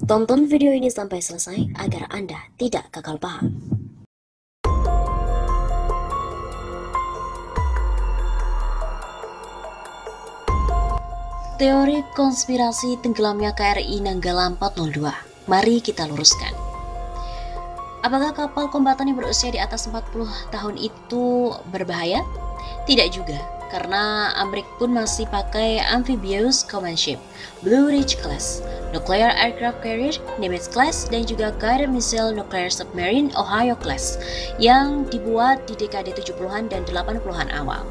Tonton video ini sampai selesai agar Anda tidak gagal paham. Teori konspirasi tenggelamnya KRI Nanggala 402. Mari kita luruskan. Apakah kapal kombatan yang berusia di atas 40 tahun itu berbahaya? Tidak juga, karena Amerika pun masih pakai amphibious command ship, Blue Ridge Class, Nuclear Aircraft Carrier, Nimitz Class, dan juga Guided Missile Nuclear Submarine Ohio Class yang dibuat di dekade 70-an dan 80-an awal.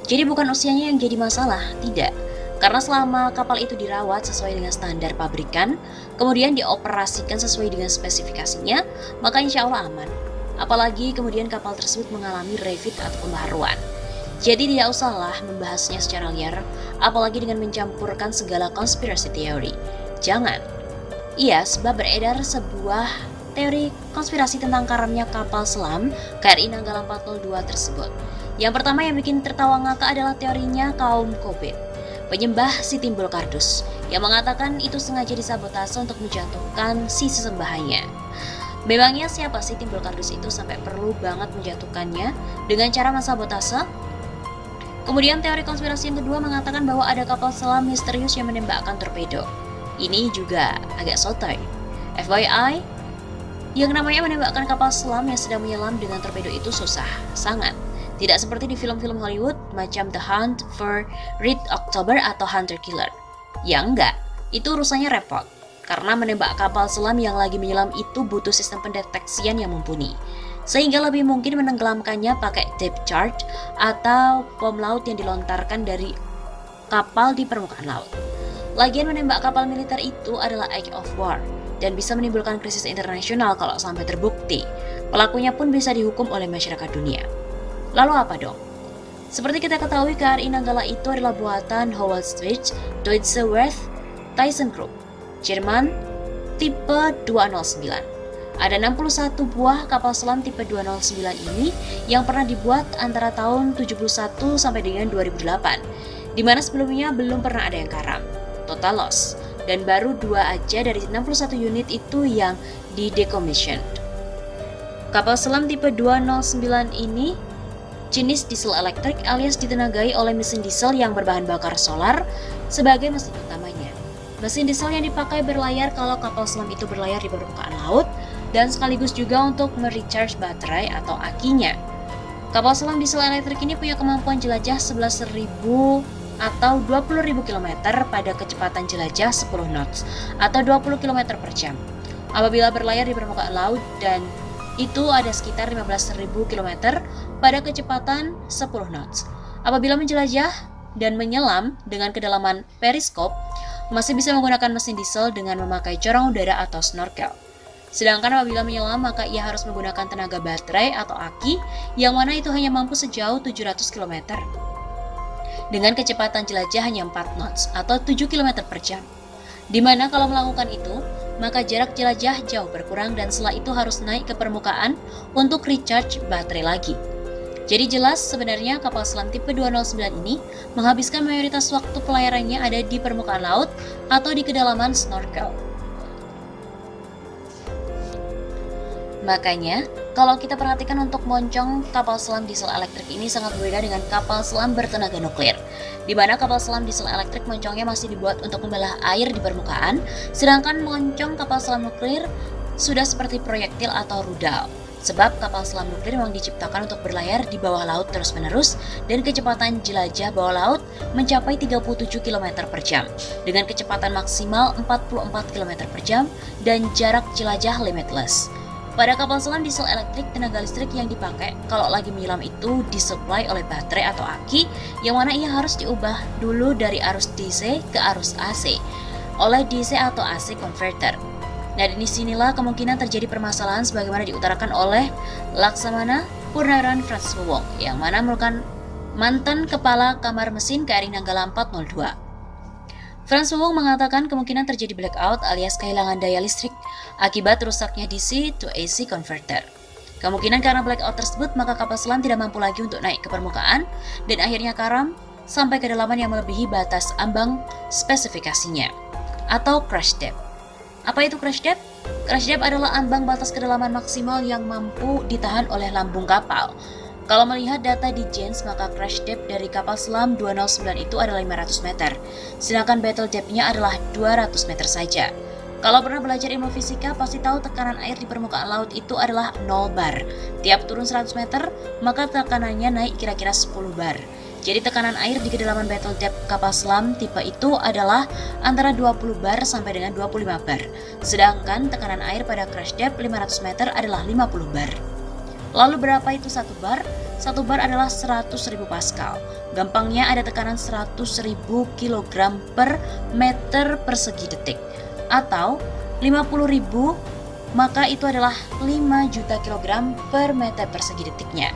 Jadi bukan usianya yang jadi masalah, tidak. Karena selama kapal itu dirawat sesuai dengan standar pabrikan, kemudian dioperasikan sesuai dengan spesifikasinya, maka insya Allah aman. Apalagi kemudian kapal tersebut mengalami refit atau pembaharuan. Jadi tidak usahlah membahasnya secara liar, apalagi dengan mencampurkan segala konspirasi teori. Jangan. Iya, sebab beredar sebuah teori konspirasi tentang karamnya kapal selam KRI Nanggala 402 tersebut. Yang pertama yang bikin tertawa ngakak adalah teorinya kaum Kobet, penyembah si Timbul Kardus, yang mengatakan itu sengaja disabotase untuk menjatuhkan si sesembahannya. Memangnya siapa sih Timbul Kardus itu sampai perlu banget menjatuhkannya dengan cara mensabotase? Kemudian teori konspirasi yang kedua mengatakan bahwa ada kapal selam misterius yang menembakkan torpedo. Ini juga agak sotoy. FYI, yang namanya menembakkan kapal selam yang sedang menyelam dengan torpedo itu susah, sangat. Tidak seperti di film-film Hollywood macam The Hunt for Red October atau Hunter Killer. Ya enggak, itu urusannya repot. Karena menembak kapal selam yang lagi menyelam itu butuh sistem pendeteksian yang mumpuni. Sehingga lebih mungkin menenggelamkannya pakai depth charge atau bom laut yang dilontarkan dari kapal di permukaan laut. Lagian menembak kapal militer itu adalah act of war dan bisa menimbulkan krisis internasional kalau sampai terbukti. Pelakunya pun bisa dihukum oleh masyarakat dunia. Lalu apa dong? Seperti kita ketahui, KRI Nanggala itu adalah buatan Howald Schwitz Deutsche Werft ThyssenKrupp, Jerman, tipe 209. Ada 61 buah kapal selam tipe 209 ini yang pernah dibuat antara tahun 71 sampai dengan 2008, di mana sebelumnya belum pernah ada yang karam, total loss, dan baru 2 aja dari 61 unit itu yang di-decommissioned. Kapal selam tipe 209 ini jenis diesel elektrik alias ditenagai oleh mesin diesel yang berbahan bakar solar sebagai mesin utamanya. Mesin diesel yang dipakai berlayar kalau kapal selam itu berlayar di permukaan laut dan sekaligus juga untuk merecharge baterai atau akinya. Kapal selam diesel elektrik ini punya kemampuan jelajah 11.000 atau 20.000 km pada kecepatan jelajah 10 knots atau 20 km per jam. Apabila berlayar di permukaan laut dan itu ada sekitar 15.000 km pada kecepatan 10 knots. Apabila menjelajah dan menyelam dengan kedalaman periskop, masih bisa menggunakan mesin diesel dengan memakai corong udara atau snorkel. Sedangkan apabila menyelam, maka ia harus menggunakan tenaga baterai atau aki, yang mana itu hanya mampu sejauh 700 km. Dengan kecepatan jelajah hanya 4 knots atau 7 km per jam. Dimana kalau melakukan itu, maka jarak jelajah jauh berkurang dan setelah itu harus naik ke permukaan untuk recharge baterai lagi. Jadi jelas sebenarnya kapal selam tipe 209 ini menghabiskan mayoritas waktu pelayarannya ada di permukaan laut atau di kedalaman snorkel. Makanya, kalau kita perhatikan untuk moncong kapal selam diesel elektrik ini sangat berbeda dengan kapal selam bertenaga nuklir, di mana kapal selam diesel elektrik moncongnya masih dibuat untuk membelah air di permukaan, sedangkan moncong kapal selam nuklir sudah seperti proyektil atau rudal. Sebab kapal selam nuklir memang diciptakan untuk berlayar di bawah laut terus-menerus dan kecepatan jelajah bawah laut mencapai 37 km per jam dengan kecepatan maksimal 44 km per jam dan jarak jelajah limitless. Pada kapal selam diesel elektrik, tenaga listrik yang dipakai kalau lagi menyelam itu disuplai oleh baterai atau aki, yang mana ia harus diubah dulu dari arus DC ke arus AC oleh DC atau AC converter. Nah, di sinilah kemungkinan terjadi permasalahan sebagaimana diutarakan oleh Laksamana Purnawirawan Francis Wawong, yang mana merupakan mantan kepala kamar mesin KRI Nanggala 402. Francis Wawong mengatakan kemungkinan terjadi blackout alias kehilangan daya listrik akibat rusaknya DC to AC converter. Kemungkinan karena blackout tersebut maka kapal selam tidak mampu lagi untuk naik ke permukaan dan akhirnya karam sampai kedalaman yang melebihi batas ambang spesifikasinya atau crash depth. Apa itu crash depth? Crash depth adalah ambang batas kedalaman maksimal yang mampu ditahan oleh lambung kapal. Kalau melihat data di Janes, maka crash depth dari kapal selam 209 itu adalah 500 meter, sedangkan battle depth-nya adalah 200 meter saja. Kalau pernah belajar ilmu fisika, pasti tahu tekanan air di permukaan laut itu adalah 0 bar. Tiap turun 100 meter, maka tekanannya naik kira-kira 10 bar. Jadi tekanan air di kedalaman battle depth kapal selam tipe itu adalah antara 20 bar sampai dengan 25 bar. Sedangkan tekanan air pada crash depth 500 meter adalah 50 bar. Lalu berapa itu 1 bar? 1 bar adalah 100.000 Pascal. Gampangnya ada tekanan 100.000 kg per meter persegi detik. Atau 50.000, maka itu adalah 5 juta kilogram per meter persegi detiknya.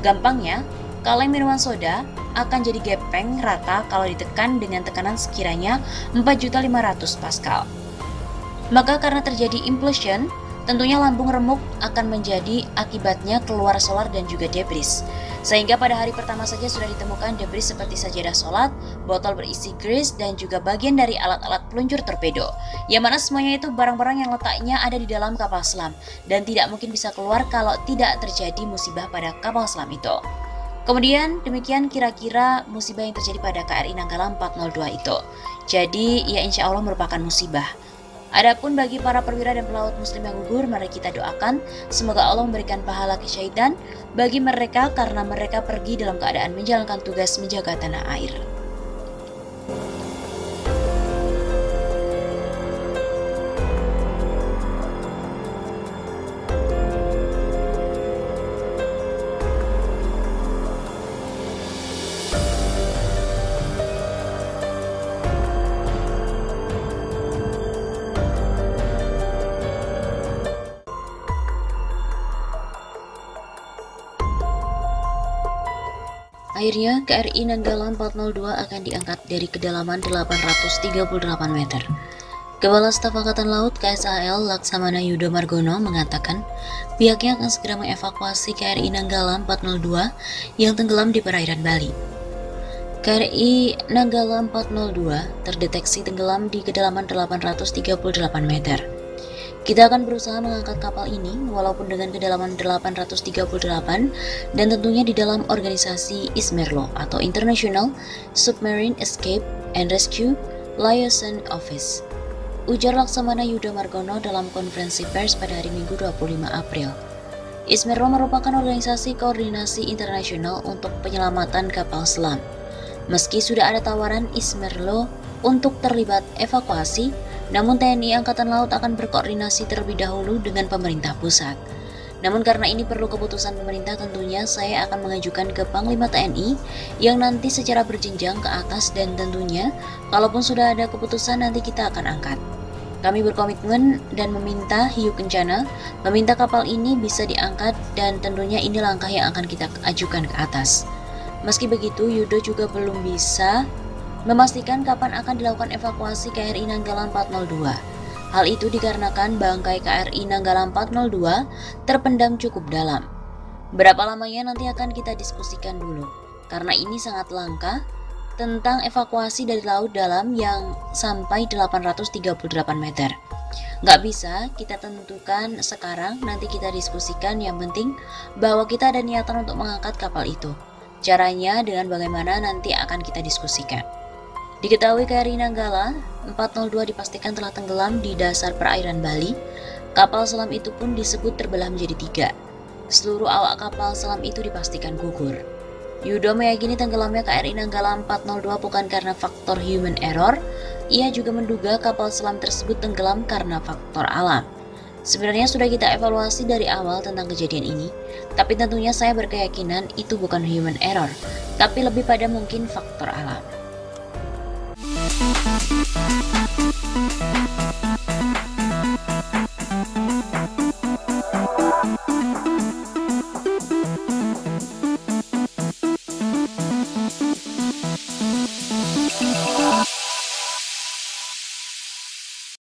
Gampangnya, kaleng minuman soda akan jadi gepeng rata kalau ditekan dengan tekanan sekiranya 4.500 Pascal. Maka karena terjadi implosion, tentunya lambung remuk akan menjadi akibatnya keluar solar dan juga debris. Sehingga pada hari pertama saja sudah ditemukan debris seperti sajadah sholat, botol berisi grease, dan juga bagian dari alat-alat peluncur torpedo. Yang mana semuanya itu barang-barang yang letaknya ada di dalam kapal selam dan tidak mungkin bisa keluar kalau tidak terjadi musibah pada kapal selam itu. Kemudian demikian kira-kira musibah yang terjadi pada KRI Nanggala 402 itu. Jadi ya insya Allah merupakan musibah. Adapun bagi para perwira dan pelaut muslim yang gugur, mari kita doakan semoga Allah memberikan pahala kesyahidan bagi mereka karena mereka pergi dalam keadaan menjalankan tugas menjaga tanah air. Akhirnya, KRI Nanggala 402 akan diangkat dari kedalaman 838 meter. Kepala Staf Angkatan Laut KSAL Laksamana Yudo Margono mengatakan pihaknya akan segera mengevakuasi KRI Nanggala 402 yang tenggelam di perairan Bali. KRI Nanggala 402 terdeteksi tenggelam di kedalaman 838 meter. Kita akan berusaha mengangkat kapal ini walaupun dengan kedalaman 838 dan tentunya di dalam organisasi ISMERLO atau International Submarine Escape and Rescue Liaison Office. Ujar Laksamana Yudo Margono dalam konferensi pers pada hari Minggu 25 April. ISMERLO merupakan organisasi koordinasi internasional untuk penyelamatan kapal selam. Meski sudah ada tawaran ISMERLO untuk terlibat evakuasi, namun TNI Angkatan Laut akan berkoordinasi terlebih dahulu dengan pemerintah pusat. Namun karena ini perlu keputusan pemerintah, tentunya saya akan mengajukan ke Panglima TNI yang nanti secara berjenjang ke atas dan tentunya kalaupun sudah ada keputusan nanti kita akan angkat. Kami berkomitmen dan meminta Hiu Kencana, meminta kapal ini bisa diangkat dan tentunya ini langkah yang akan kita ajukan ke atas. Meski begitu, Yudo juga belum bisa memastikan kapan akan dilakukan evakuasi KRI Nanggala 402. Hal itu dikarenakan bangkai KRI Nanggala 402 terpendam cukup dalam. Berapa lamanya nanti akan kita diskusikan dulu, karena ini sangat langka tentang evakuasi dari laut dalam yang sampai 838 meter. Nggak bisa kita tentukan sekarang, nanti kita diskusikan, yang penting bahwa kita ada niatan untuk mengangkat kapal itu. Caranya dengan bagaimana nanti akan kita diskusikan. Diketahui KRI Nanggala 402 dipastikan telah tenggelam di dasar perairan Bali. Kapal selam itu pun disebut terbelah menjadi 3. Seluruh awak kapal selam itu dipastikan gugur. Yudo meyakini tenggelamnya KRI Nanggala 402 bukan karena faktor human error. Ia juga menduga kapal selam tersebut tenggelam karena faktor alam. Sebenarnya sudah kita evaluasi dari awal tentang kejadian ini, tapi tentunya saya berkeyakinan itu bukan human error, tapi lebih pada mungkin faktor alam.